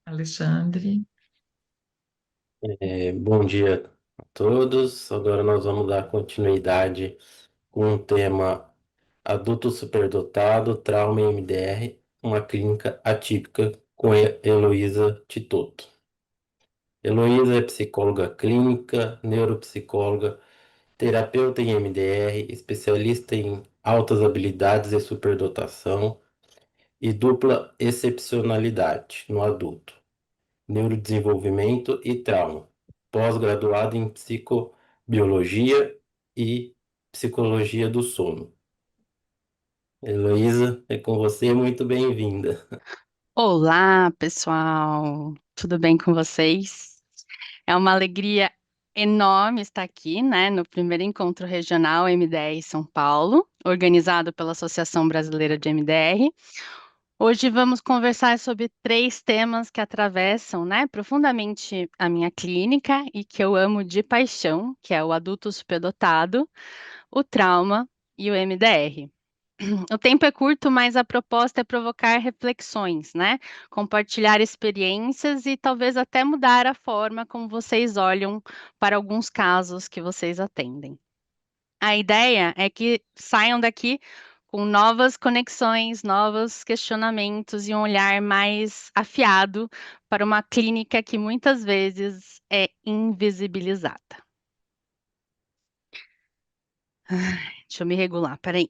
Alexandre. Bom dia a todos. Agora nós vamos dar continuidade com o tema adulto superdotado, trauma e MDR, uma clínica atípica com Heloísa Titoto. Heloísa é psicóloga clínica, neuropsicóloga, terapeuta em MDR, especialista em altas habilidades e superdotação e dupla excepcionalidade no adulto, neurodesenvolvimento e trauma, pós-graduado em psicobiologia e psicologia do sono. Heloísa, é com você, muito bem-vinda. Olá, pessoal. Tudo bem com vocês? É uma alegria enorme estar aqui, né, no primeiro encontro regional MDR São Paulo, organizado pela Associação Brasileira de MDR. Hoje vamos conversar sobre três temas que atravessam, né, profundamente a minha clínica e que eu amo de paixão, que é o adulto superdotado, o trauma e o MDR. O tempo é curto, mas a proposta é provocar reflexões, né? Compartilhar experiências e talvez até mudar a forma como vocês olham para alguns casos que vocês atendem. A ideia é que saiam daqui com novas conexões, novos questionamentos e um olhar mais afiado para uma clínica que muitas vezes é invisibilizada. Deixa eu me regular, peraí.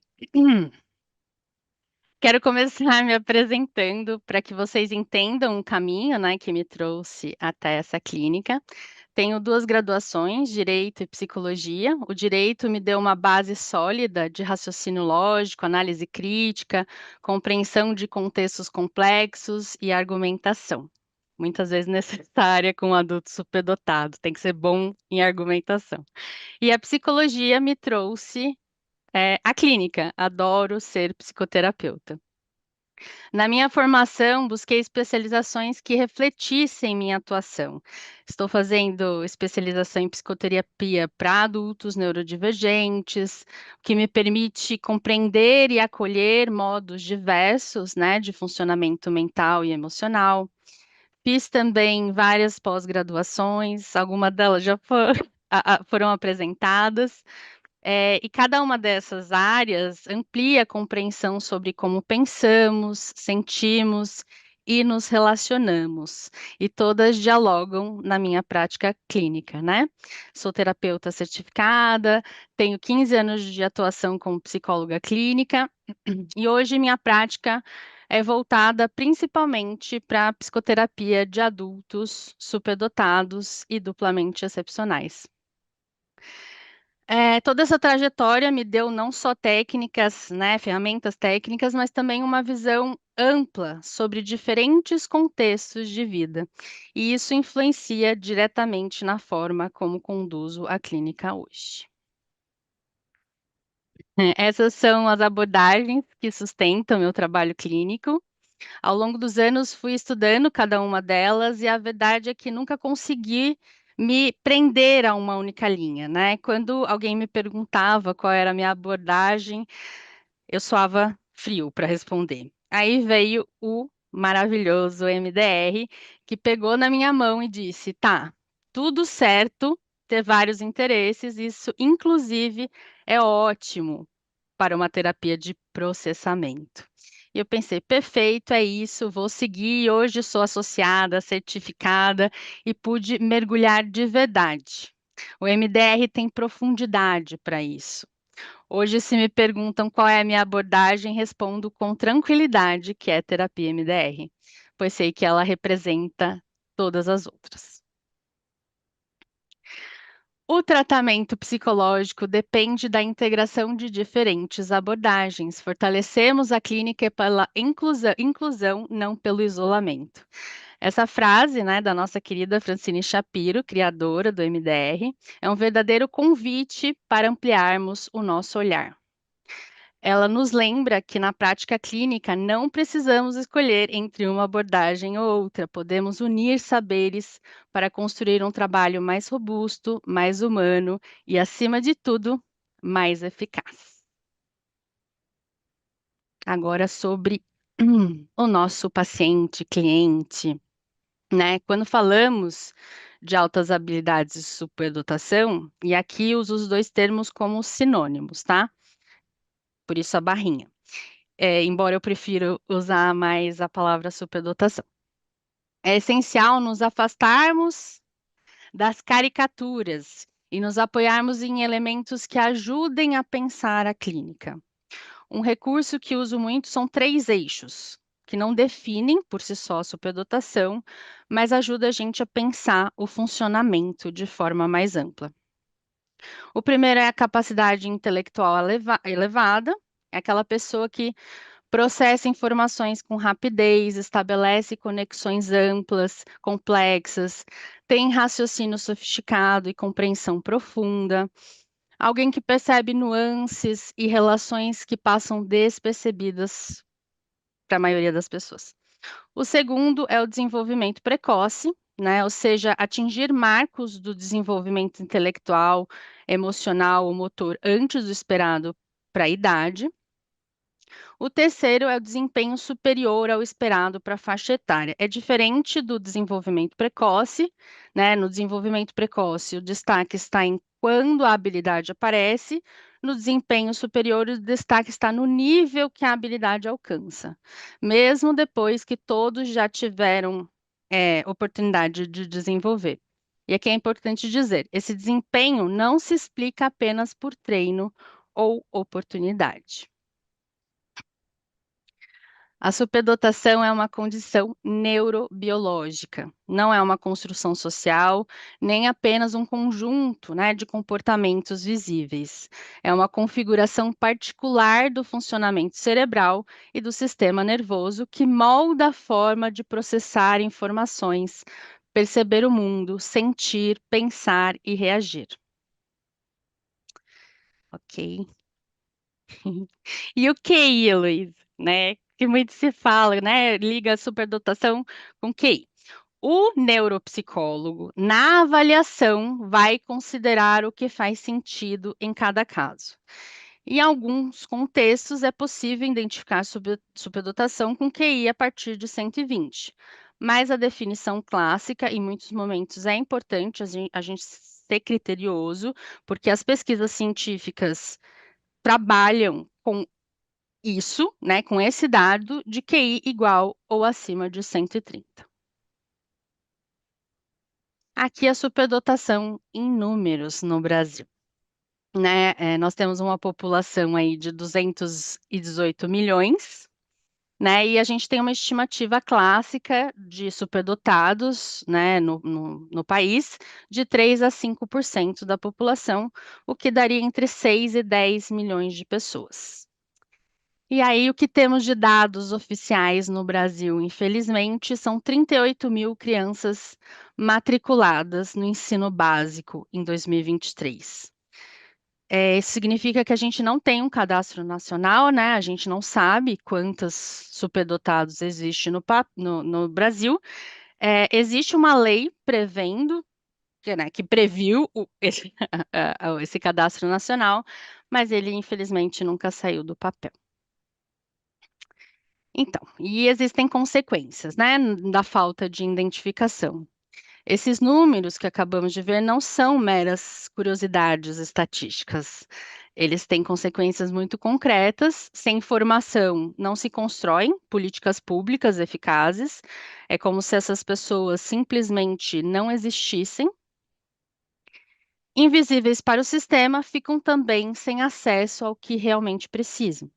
Quero começar me apresentando para que vocês entendam o caminho, né, que me trouxe até essa clínica. Tenho 2 graduações, Direito e Psicologia. O Direito me deu uma base sólida de raciocínio lógico, análise crítica, compreensão de contextos complexos e argumentação. Muitas vezes necessária com um adulto superdotado, tem que ser bom em argumentação. E a Psicologia me trouxe, a clínica, adoro ser psicoterapeuta. Na minha formação, busquei especializações que refletissem minha atuação. Estou fazendo especialização em psicoterapia para adultos neurodivergentes, o que me permite compreender e acolher modos diversos, né, de funcionamento mental e emocional. Fiz também várias pós-graduações, algumas delas já foram apresentadas. E cada uma dessas áreas amplia a compreensão sobre como pensamos, sentimos e nos relacionamos, e todas dialogam na minha prática clínica, né? Sou terapeuta certificada, tenho 15 anos de atuação como psicóloga clínica, e hoje minha prática é voltada principalmente para a psicoterapia de adultos superdotados e duplamente excepcionais. Toda essa trajetória me deu não só técnicas, né, ferramentas técnicas, mas também uma visão ampla sobre diferentes contextos de vida. E isso influencia diretamente na forma como conduzo a clínica hoje. Essas são as abordagens que sustentam meu trabalho clínico. Ao longo dos anos, fui estudando cada uma delas e a verdade é que nunca consegui me prender a uma única linha, né? Quando alguém me perguntava qual era a minha abordagem, eu soava frio para responder. Aí veio o maravilhoso MDR, que pegou na minha mão e disse: tá, tudo certo, ter vários interesses, isso inclusive é ótimo para uma terapia de processamento. E eu pensei, perfeito, é isso, vou seguir. Hoje sou associada, certificada e pude mergulhar de verdade. O MDR tem profundidade para isso. Hoje, se me perguntam qual é a minha abordagem, respondo com tranquilidade que é terapia MDR, pois sei que ela representa todas as outras. O tratamento psicológico depende da integração de diferentes abordagens. Fortalecemos a clínica pela inclusão, não pelo isolamento. Essa frase, né, da nossa querida Francine Shapiro, criadora do MDR, é um verdadeiro convite para ampliarmos o nosso olhar. Ela nos lembra que na prática clínica não precisamos escolher entre uma abordagem ou outra, podemos unir saberes para construir um trabalho mais robusto, mais humano e, acima de tudo, mais eficaz. Agora sobre o nosso paciente, cliente. né? Quando falamos de altas habilidades e superdotação, e aqui uso os dois termos como sinônimos, tá? Por isso a barrinha. Embora eu prefira usar mais a palavra superdotação. É essencial nos afastarmos das caricaturas e nos apoiarmos em elementos que ajudem a pensar a clínica. Um recurso que uso muito são três eixos, que não definem por si só a superdotação, mas ajuda a gente a pensar o funcionamento de forma mais ampla. O primeiro é a capacidade intelectual elevada, é aquela pessoa que processa informações com rapidez, estabelece conexões amplas, complexas, tem raciocínio sofisticado e compreensão profunda. Alguém que percebe nuances e relações que passam despercebidas para a maioria das pessoas. O segundo é o desenvolvimento precoce, né? Ou seja, atingir marcos do desenvolvimento intelectual, emocional ou motor antes do esperado para a idade. O terceiro é o desempenho superior ao esperado para a faixa etária. É diferente do desenvolvimento precoce, né? No desenvolvimento precoce, o destaque está em quando a habilidade aparece, no desempenho superior, o destaque está no nível que a habilidade alcança, mesmo depois que todos já tiveram oportunidade de desenvolver. E aqui é importante dizer: esse desempenho não se explica apenas por treino ou oportunidade. A superdotação é uma condição neurobiológica, não é uma construção social, nem apenas um conjunto, né, de comportamentos visíveis. É uma configuração particular do funcionamento cerebral e do sistema nervoso que molda a forma de processar informações, perceber o mundo, sentir, pensar e reagir. Ok. E o QI, Luiz, né? Que muito se fala, né? Liga a superdotação com QI. O neuropsicólogo, na avaliação, vai considerar o que faz sentido em cada caso. Em alguns contextos, é possível identificar superdotação com QI a partir de 120, mas a definição clássica, em muitos momentos, é importante a gente ser criterioso, porque as pesquisas científicas trabalham com isso, né, com esse dado de QI igual ou acima de 130. Aqui a superdotação em números no Brasil, né? Nós temos uma população aí de 218 milhões, né? E a gente tem uma estimativa clássica de superdotados, né, no país, de 3 a 5% da população, o que daria entre 6 e 10 milhões de pessoas. E aí, o que temos de dados oficiais no Brasil, infelizmente, são 38 mil crianças matriculadas no ensino básico em 2023. Isso significa que a gente não tem um cadastro nacional, né? A gente não sabe quantos superdotados existem no Brasil. Existe uma lei prevendo, que previu esse cadastro nacional, mas ele, infelizmente, nunca saiu do papel. Então, e existem consequências, né, da falta de identificação. Esses números que acabamos de ver não são meras curiosidades estatísticas. Eles têm consequências muito concretas. Sem informação, não se constroem políticas públicas eficazes. É como se essas pessoas simplesmente não existissem. Invisíveis para o sistema, ficam também sem acesso ao que realmente precisam.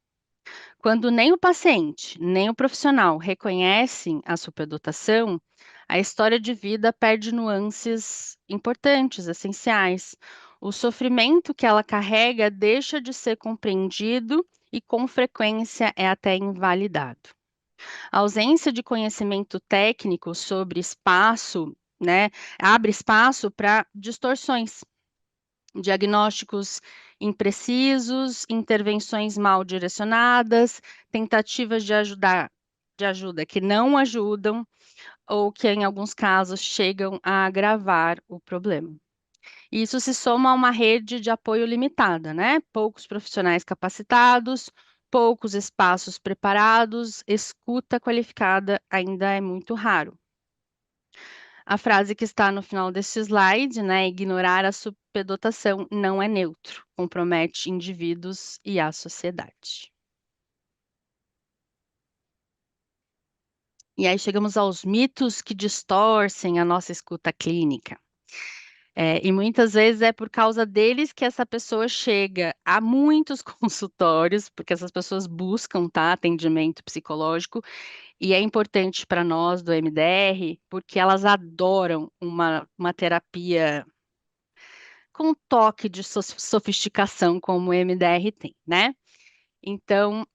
Quando nem o paciente, nem o profissional reconhecem a superdotação, a história de vida perde nuances importantes, essenciais. O sofrimento que ela carrega deixa de ser compreendido e, com frequência, é até invalidado. A ausência de conhecimento técnico sobre espaço, né, abre espaço para distorções, diagnósticos imprecisos, intervenções mal direcionadas, tentativas de ajuda que não ajudam ou que, em alguns casos, chegam a agravar o problema. Isso se soma a uma rede de apoio limitada, né? Poucos profissionais capacitados, poucos espaços preparados, escuta qualificada ainda é muito raro. A frase que está no final deste slide, né, ignorar a superdotação não é neutro, compromete indivíduos e a sociedade. E aí chegamos aos mitos que distorcem a nossa escuta clínica. E muitas vezes é por causa deles que essa pessoa chega a muitos consultórios, porque essas pessoas buscam, tá, atendimento psicológico, e é importante para nós do MDR, porque elas adoram uma terapia com um toque de sofisticação como o MDR tem, né? Então,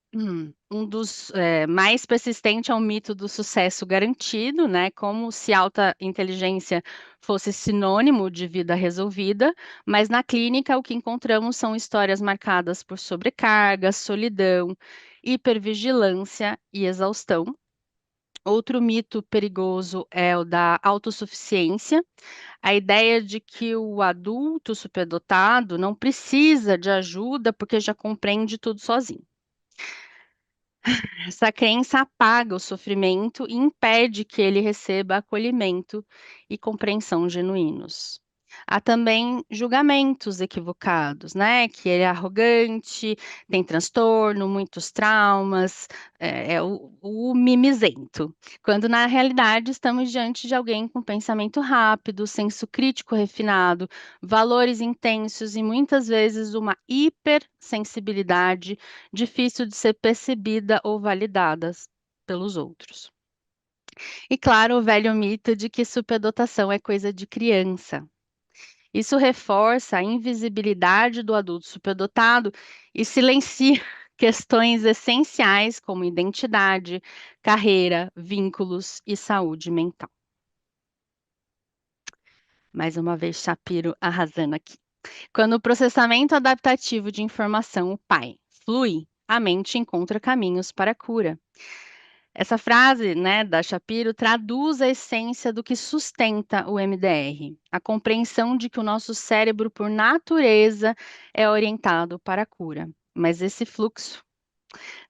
um dos mais persistente é o mito do sucesso garantido, né? Como se alta inteligência fosse sinônimo de vida resolvida, mas na clínica o que encontramos são histórias marcadas por sobrecarga, solidão, hipervigilância e exaustão. Outro mito perigoso é o da autossuficiência, a ideia de que o adulto superdotado não precisa de ajuda porque já compreende tudo sozinho. Essa crença apaga o sofrimento e impede que ele receba acolhimento e compreensão genuínos. Há também julgamentos equivocados, né? Que ele é arrogante, tem transtorno, muitos traumas, é o mimizento. Quando na realidade estamos diante de alguém com pensamento rápido, senso crítico refinado, valores intensos e muitas vezes uma hipersensibilidade difícil de ser percebida ou validada pelos outros. E claro, o velho mito de que superdotação é coisa de criança. Isso reforça a invisibilidade do adulto superdotado e silencia questões essenciais como identidade, carreira, vínculos e saúde mental. Mais uma vez, Shapiro arrasando aqui. Quando o processamento adaptativo de informação, o PAI, flui, a mente encontra caminhos para a cura. Essa frase, né, da Shapiro traduz a essência do que sustenta o MDR, a compreensão de que o nosso cérebro, por natureza, é orientado para a cura. Mas esse fluxo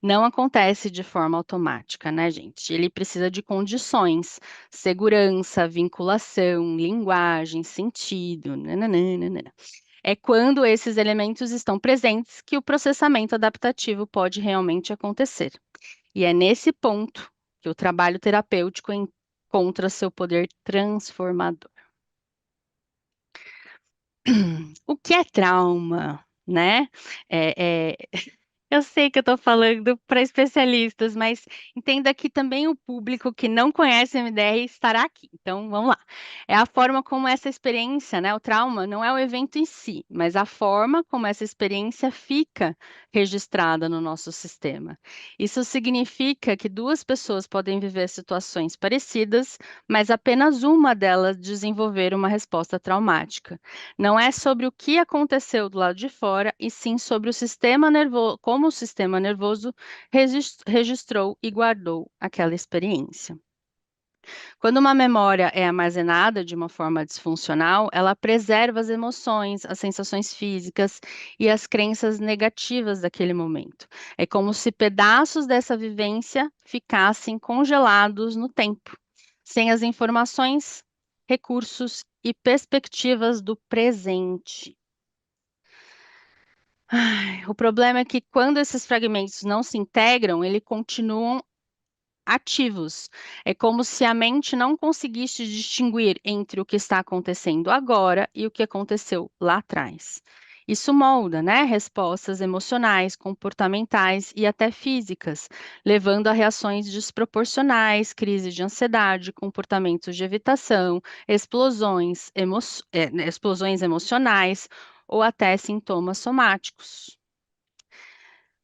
não acontece de forma automática, né, gente? Ele precisa de condições, segurança, vinculação, linguagem, sentido, nananana. É quando esses elementos estão presentes que o processamento adaptativo pode realmente acontecer. E é nesse ponto que o trabalho terapêutico encontra seu poder transformador. O que é trauma, né? É, eu sei que eu estou falando para especialistas, mas entenda que também o público que não conhece MDR estará aqui. Então, vamos lá. É a forma como essa experiência, né? O trauma não é o evento em si, mas a forma como essa experiência fica registrada no nosso sistema. Isso significa que duas pessoas podem viver situações parecidas, mas apenas uma delas desenvolver uma resposta traumática. Não é sobre o que aconteceu do lado de fora, e sim sobre o sistema nervoso, como o sistema nervoso registrou e guardou aquela experiência. Quando uma memória é armazenada de uma forma disfuncional, ela preserva as emoções, as sensações físicas e as crenças negativas daquele momento. É como se pedaços dessa vivência ficassem congelados no tempo, sem as informações, recursos e perspectivas do presente. O problema é que quando esses fragmentos não se integram, eles continuam ativos. É como se a mente não conseguisse distinguir entre o que está acontecendo agora e o que aconteceu lá atrás. Isso molda, né, respostas emocionais, comportamentais e até físicas, levando a reações desproporcionais, crises de ansiedade, comportamentos de evitação, explosões emocionais ou até sintomas somáticos.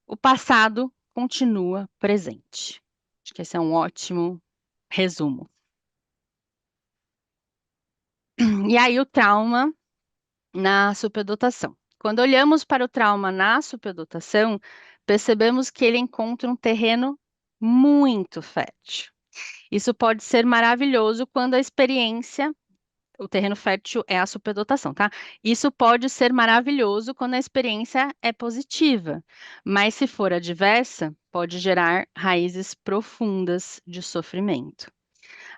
O passado continua presente. Acho que esse é um ótimo resumo. E aí, o trauma na superdotação. Quando olhamos para o trauma na superdotação, percebemos que ele encontra um terreno muito fértil. Isso pode ser maravilhoso quando a experiência, o terreno fértil é a superdotação, tá? Isso pode ser maravilhoso quando a experiência é positiva, mas se for adversa, pode gerar raízes profundas de sofrimento.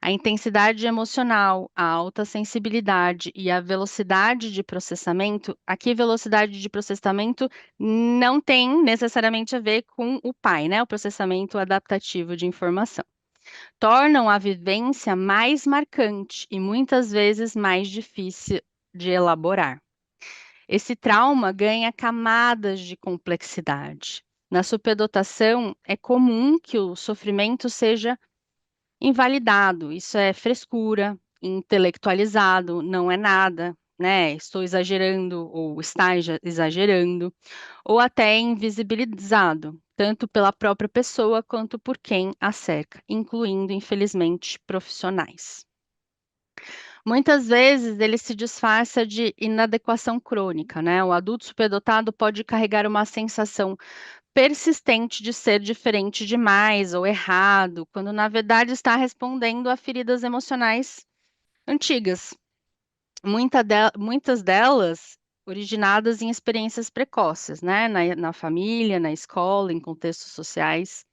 A intensidade emocional, a alta sensibilidade e a velocidade de processamento, aqui velocidade de processamento não tem necessariamente a ver com o pai, né? O processamento adaptativo de informação. Tornam a vivência mais marcante e muitas vezes mais difícil de elaborar. Esse trauma ganha camadas de complexidade. Na superdotação, é comum que o sofrimento seja invalidado, isso é frescura, intelectualizado, não é nada, né? Estou exagerando ou está exagerando, ou até invisibilizado, tanto pela própria pessoa quanto por quem a cerca, incluindo, infelizmente, profissionais. Muitas vezes ele se disfarça de inadequação crônica, né? O adulto superdotado pode carregar uma sensação persistente de ser diferente demais ou errado, quando na verdade está respondendo a feridas emocionais antigas. Muitas delas originadas em experiências precoces, né? Na família, na escola, em contextos sociais.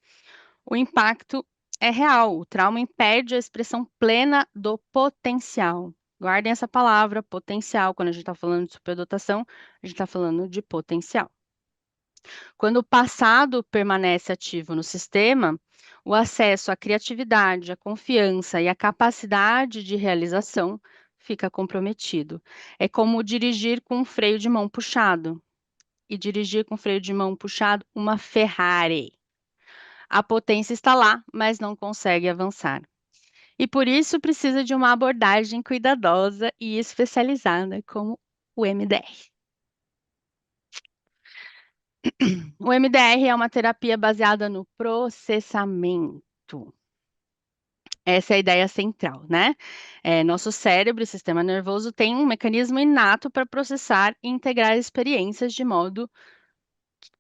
O impacto é real, o trauma impede a expressão plena do potencial. Guardem essa palavra, potencial. Quando a gente está falando de superdotação, a gente está falando de potencial. Quando o passado permanece ativo no sistema, o acesso à criatividade, à confiança e à capacidade de realização fica comprometido. É como dirigir com um freio de mão puxado. E dirigir com freio de mão puxado uma Ferrari. A potência está lá, mas não consegue avançar. E por isso precisa de uma abordagem cuidadosa e especializada, como o MDR. O MDR é uma terapia baseada no processamento. Essa é a ideia central, né? Nosso cérebro, sistema nervoso, tem um mecanismo inato para processar e integrar experiências de modo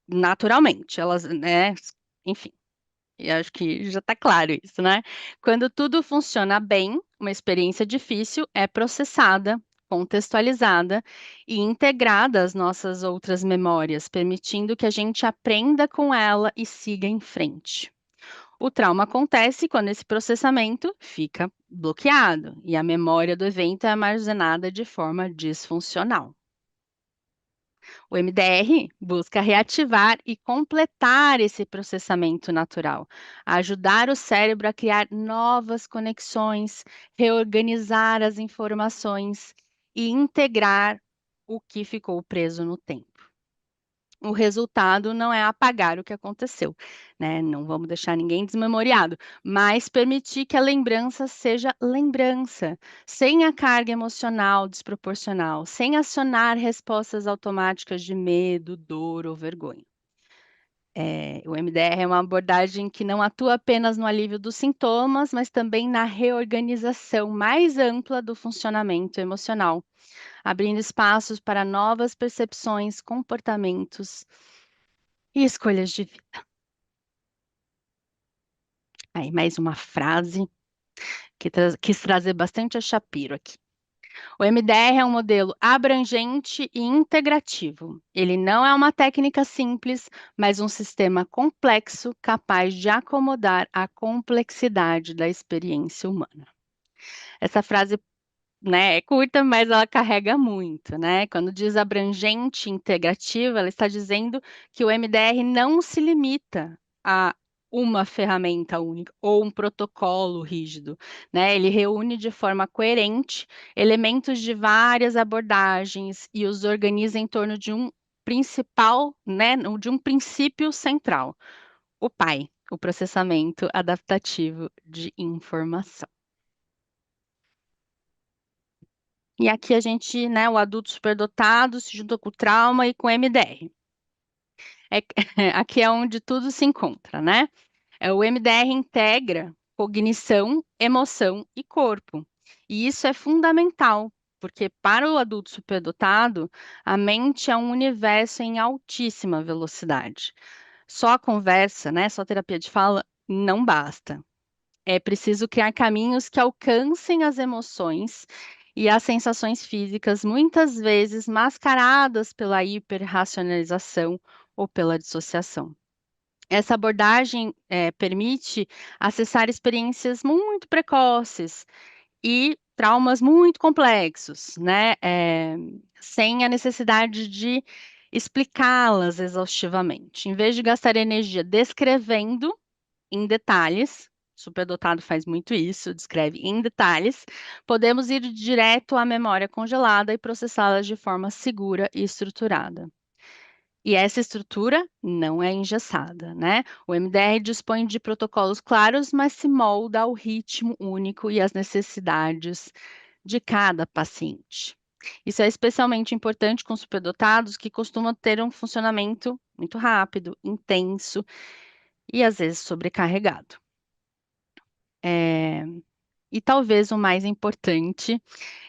naturalmente. Elas, né? Enfim, eu acho que já está claro isso, né? Quando tudo funciona bem, uma experiência difícil é processada, contextualizada e integrada às nossas outras memórias, permitindo que a gente aprenda com ela e siga em frente. O trauma acontece quando esse processamento fica bloqueado e a memória do evento é armazenada de forma disfuncional. O MDR busca reativar e completar esse processamento natural, ajudar o cérebro a criar novas conexões, reorganizar as informações e integrar o que ficou preso no tempo. O resultado não é apagar o que aconteceu, né? Não vamos deixar ninguém desmemoriado, mas permitir que a lembrança seja lembrança, sem a carga emocional desproporcional, sem acionar respostas automáticas de medo, dor ou vergonha. O MDR é uma abordagem que não atua apenas no alívio dos sintomas, mas também na reorganização mais ampla do funcionamento emocional, abrindo espaços para novas percepções, comportamentos e escolhas de vida. Aí, mais uma frase que quis trazer bastante a Shapiro aqui. O MDR é um modelo abrangente e integrativo. Ele não é uma técnica simples, mas um sistema complexo capaz de acomodar a complexidade da experiência humana. Essa frase, né, é curta, mas ela carrega muito, né? Quando diz abrangente e integrativa, ela está dizendo que o MDR não se limita a uma ferramenta única ou um protocolo rígido, né? Ele reúne de forma coerente elementos de várias abordagens e os organiza em torno de um principal, né, de um princípio central, o PAI, o processamento adaptativo de informação. E aqui a gente, né, o adulto superdotado se junta com o trauma e com o MDR. Aqui é onde tudo se encontra, né? O MDR integra cognição, emoção e corpo. E isso é fundamental, porque para o adulto superdotado, a mente é um universo em altíssima velocidade. Só a conversa, né, só a terapia de fala não basta. É preciso criar caminhos que alcancem as emoções e as sensações físicas, muitas vezes mascaradas pela hiperracionalização ou pela dissociação. Essa abordagem permite acessar experiências muito precoces e traumas muito complexos, né? Sem a necessidade de explicá-las exaustivamente. Em vez de gastar energia descrevendo em detalhes, o superdotado faz muito isso, descreve em detalhes, podemos ir direto à memória congelada e processá-la de forma segura e estruturada. E essa estrutura não é engessada, né? O MDR dispõe de protocolos claros, mas se molda ao ritmo único e às necessidades de cada paciente. Isso é especialmente importante com superdotados que costumam ter um funcionamento muito rápido, intenso e às vezes sobrecarregado. É, E talvez o mais importante,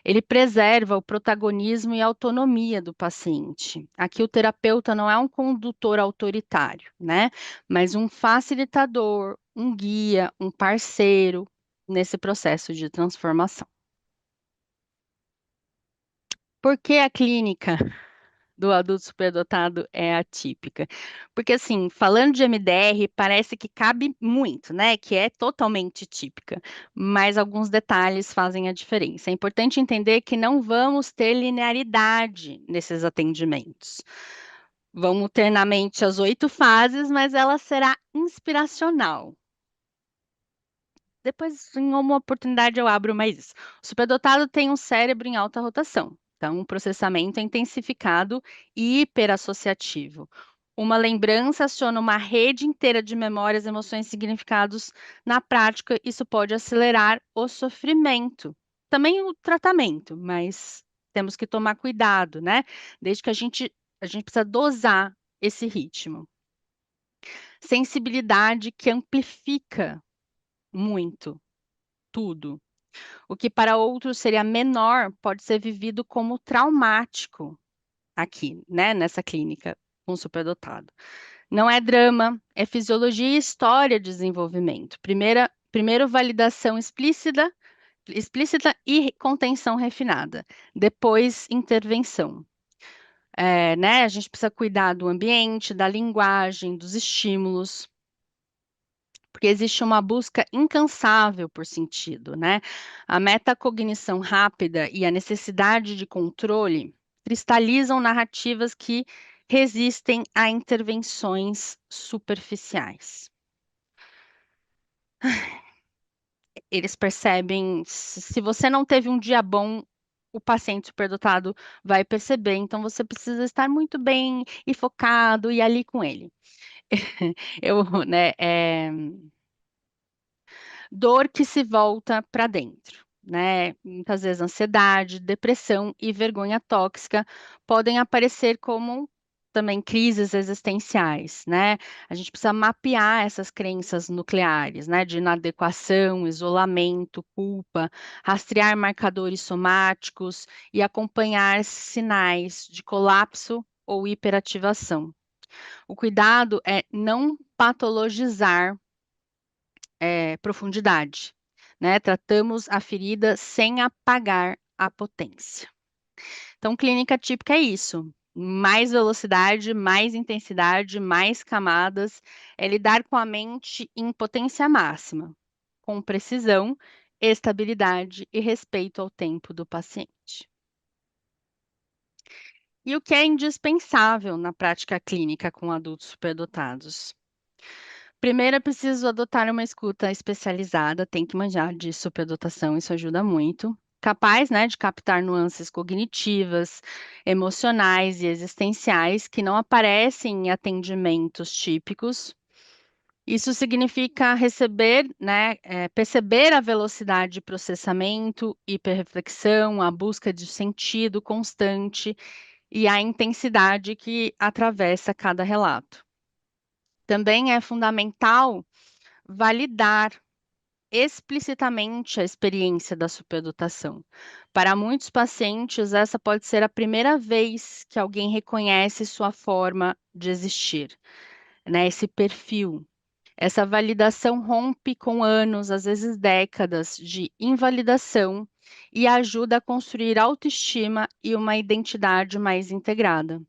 ele preserva o protagonismo e a autonomia do paciente. Aqui o terapeuta não é um condutor autoritário, né? Mas um facilitador, um guia, um parceiro nesse processo de transformação. Por que a clínica do adulto superdotado é atípica? Porque, assim, falando de MDR, parece que cabe muito, né? Que é totalmente típica, mas alguns detalhes fazem a diferença. É importante entender que não vamos ter linearidade nesses atendimentos. Vamos ter na mente as 8 fases, mas ela será inspiracional. Depois, em uma oportunidade, eu abro mais isso. O superdotado tem um cérebro em alta rotação, então o processamento é intensificado e hiperassociativo. Uma lembrança aciona uma rede inteira de memórias, emoções e significados. Na prática, isso pode acelerar o sofrimento. Também o tratamento, mas temos que tomar cuidado, né? Desde que a gente precisa dosar esse ritmo. Sensibilidade que amplifica muito tudo. O que para outros seria menor pode ser vivido como traumático aqui, né, nessa clínica com superdotado. Não é drama, é fisiologia e história de desenvolvimento. Primeiro validação explícita e contenção refinada. Depois intervenção. Né, a gente precisa cuidar do ambiente, da linguagem, dos estímulos, porque existe uma busca incansável por sentido, né? A metacognição rápida e a necessidade de controle cristalizam narrativas que resistem a intervenções superficiais. Eles percebem, se você não teve um dia bom, o paciente superdotado vai perceber, então você precisa estar muito bem e focado e ali com ele. Eu, né, dor que se volta para dentro, né? Muitas vezes ansiedade, depressão e vergonha tóxica podem aparecer como também crises existenciais, né? A gente precisa mapear essas crenças nucleares, né? De inadequação, isolamento, culpa, rastrear marcadores somáticos e acompanhar sinais de colapso ou hiperativação. O cuidado é não patologizar profundidade, né? Tratamos a ferida sem apagar a potência. Então, clínica típica é isso. Mais velocidade, mais intensidade, mais camadas, é lidar com a mente em potência máxima, com precisão, estabilidade e respeito ao tempo do paciente. E o que é indispensável na prática clínica com adultos superdotados? Primeiro, é preciso adotar uma escuta especializada, tem que manjar de superdotação, isso ajuda muito. Capaz, né, de captar nuances cognitivas, emocionais e existenciais que não aparecem em atendimentos típicos. Isso significa receber, né, perceber a velocidade de processamento, hiperreflexão, a busca de sentido constante e a intensidade que atravessa cada relato. Também é fundamental validar explicitamente a experiência da superdotação. Para muitos pacientes, essa pode ser a primeira vez que alguém reconhece sua forma de existir, né? Esse perfil. Essa validação rompe com anos, às vezes décadas, de invalidação e ajuda a construir autoestima e uma identidade mais integrada.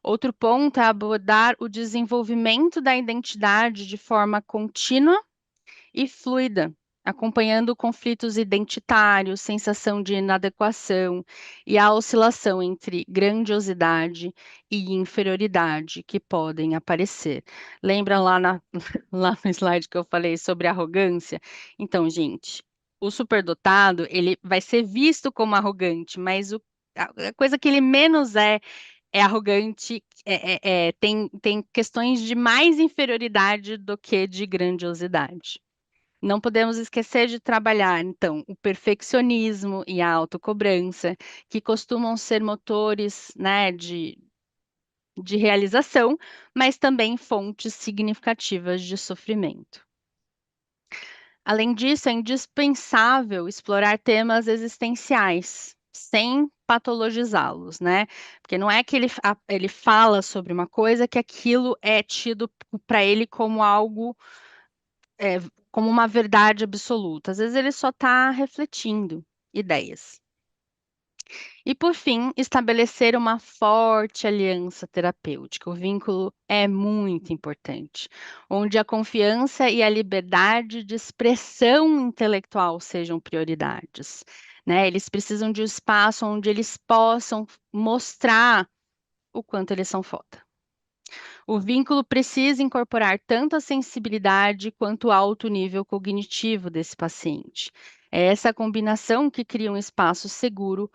Outro ponto é abordar o desenvolvimento da identidade de forma contínua e fluida, acompanhando conflitos identitários, sensação de inadequação e a oscilação entre grandiosidade e inferioridade que podem aparecer. Lembra lá no slide que eu falei sobre arrogância? Então, gente, o superdotado, ele vai ser visto como arrogante, mas a coisa que ele menos é arrogante, tem questões de mais inferioridade do que de grandiosidade. Não podemos esquecer de trabalhar, então, o perfeccionismo e a autocobrança, que costumam ser motores, né, de realização, mas também fontes significativas de sofrimento. Além disso, é indispensável explorar temas existenciais, sem patologizá-los, né? Porque não é que ele fala sobre uma coisa que aquilo é tido para ele como algo é, como uma verdade absoluta. Às vezes ele só está refletindo ideias. E, por fim, estabelecer uma forte aliança terapêutica. O vínculo é muito importante, onde a confiança e a liberdade de expressão intelectual sejam prioridades. Né? Eles precisam de um espaço onde eles possam mostrar o quanto eles são foda. O vínculo precisa incorporar tanto a sensibilidade quanto o alto nível cognitivo desse paciente. É essa combinação que cria um espaço seguro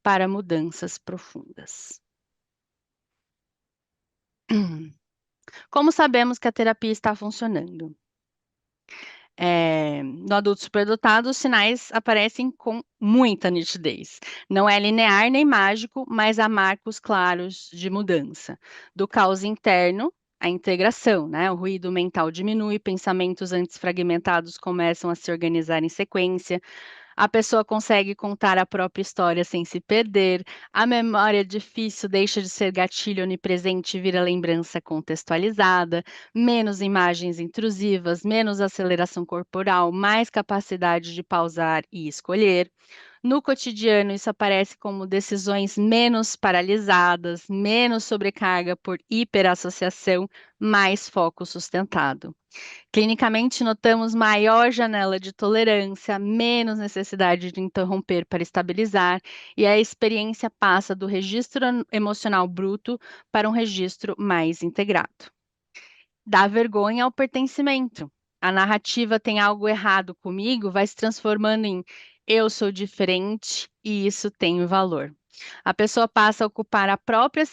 para mudanças profundas. Como sabemos que a terapia está funcionando? No adulto superdotado, os sinais aparecem com muita nitidez. Não é linear nem mágico, mas há marcos claros de mudança. Do caos interno, a integração, né? O ruído mental diminui, pensamentos antes fragmentados começam a se organizar em sequência, a pessoa consegue contar a própria história sem se perder, a memória difícil deixa de ser gatilho onipresente e vira lembrança contextualizada, menos imagens intrusivas, menos aceleração corporal, mais capacidade de pausar e escolher. No cotidiano, isso aparece como decisões menos paralisadas, menos sobrecarga por hiperassociação, mais foco sustentado. Clinicamente, notamos maior janela de tolerância, menos necessidade de interromper para estabilizar, e a experiência passa do registro emocional bruto para um registro mais integrado. Dá vergonha ao pertencimento. A narrativa tem algo errado comigo, vai se transformando em eu sou diferente e isso tem valor. A pessoa passa a ocupar a própria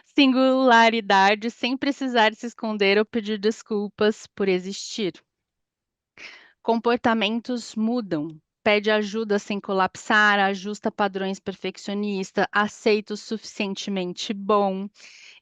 singularidade sem precisar se esconder ou pedir desculpas por existir. Comportamentos mudam. Pede ajuda sem colapsar, ajusta padrões perfeccionista, aceita o suficientemente bom,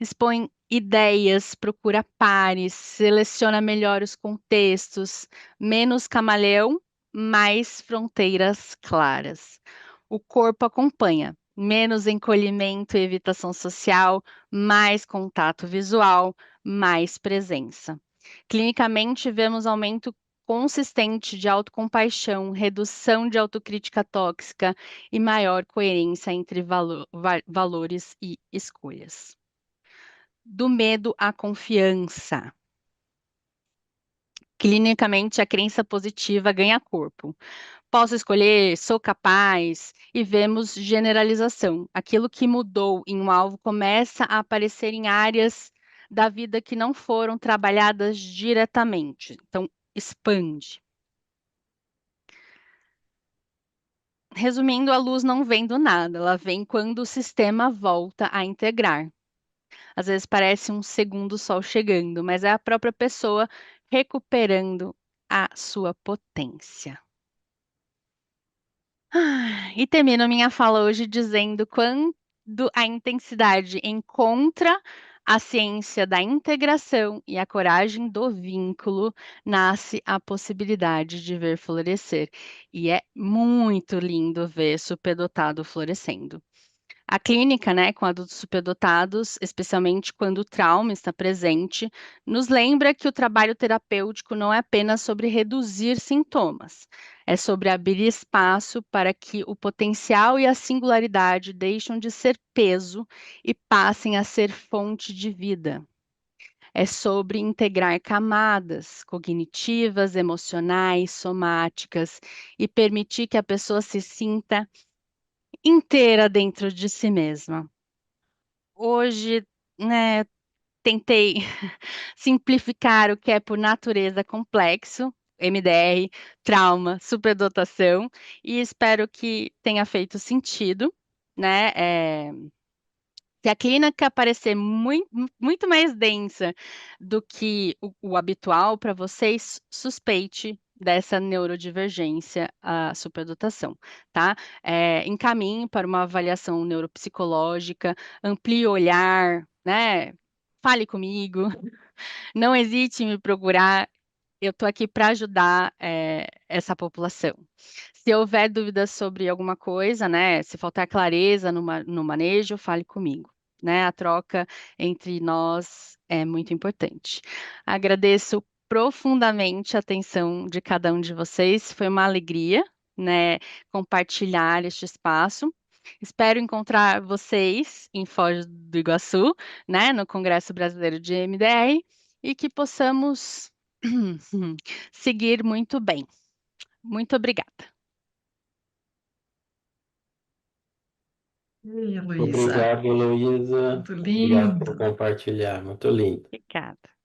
expõe ideias, procura pares, seleciona melhor os contextos, menos camaleão, mais fronteiras claras. O corpo acompanha, menos encolhimento e evitação social, mais contato visual, mais presença. Clinicamente, vemos aumento consistente de autocompaixão, redução de autocrítica tóxica e maior coerência entre valores e escolhas. Do medo à confiança. Clinicamente, a crença positiva ganha corpo. Posso escolher, sou capaz, e vemos generalização. Aquilo que mudou em um alvo começa a aparecer em áreas da vida que não foram trabalhadas diretamente. Então, expande. Resumindo, a luz não vem do nada, ela vem quando o sistema volta a integrar. Às vezes parece um segundo sol chegando, mas é a própria pessoa recuperando a sua potência. E termino minha fala hoje dizendo quando a intensidade encontra a ciência da integração e a coragem do vínculo, nasce a possibilidade de ver florescer. E é muito lindo ver superdotado florescendo. A clínica, né, com adultos superdotados, especialmente quando o trauma está presente, nos lembra que o trabalho terapêutico não é apenas sobre reduzir sintomas, é sobre abrir espaço para que o potencial e a singularidade deixem de ser peso e passem a ser fonte de vida. É sobre integrar camadas cognitivas, emocionais, somáticas e permitir que a pessoa se sinta inteira dentro de si mesma. Hoje, né, tentei simplificar o que é por natureza complexo, MDR, trauma, superdotação, e espero que tenha feito sentido, né? Se a clínica parecer muito mais densa do que o habitual para vocês, suspeite dessa neurodivergência, a superdotação, tá? Encaminhe para uma avaliação neuropsicológica, amplie o olhar, né? Fale comigo, não hesite em me procurar, eu estou aqui para ajudar, essa população. Se houver dúvidas sobre alguma coisa, né, se faltar clareza no manejo, fale comigo, né, a troca entre nós é muito importante. Agradeço profundamente a atenção de cada um de vocês, foi uma alegria, né, compartilhar este espaço. Espero encontrar vocês em Foz do Iguaçu, né, no Congresso Brasileiro de MDR, e que possamos seguir muito bem. Muito obrigada. Ei, Heloísa, Obrigado, Heloísa. muito Obrigado por lindo. compartilhar. Muito lindo. Obrigada.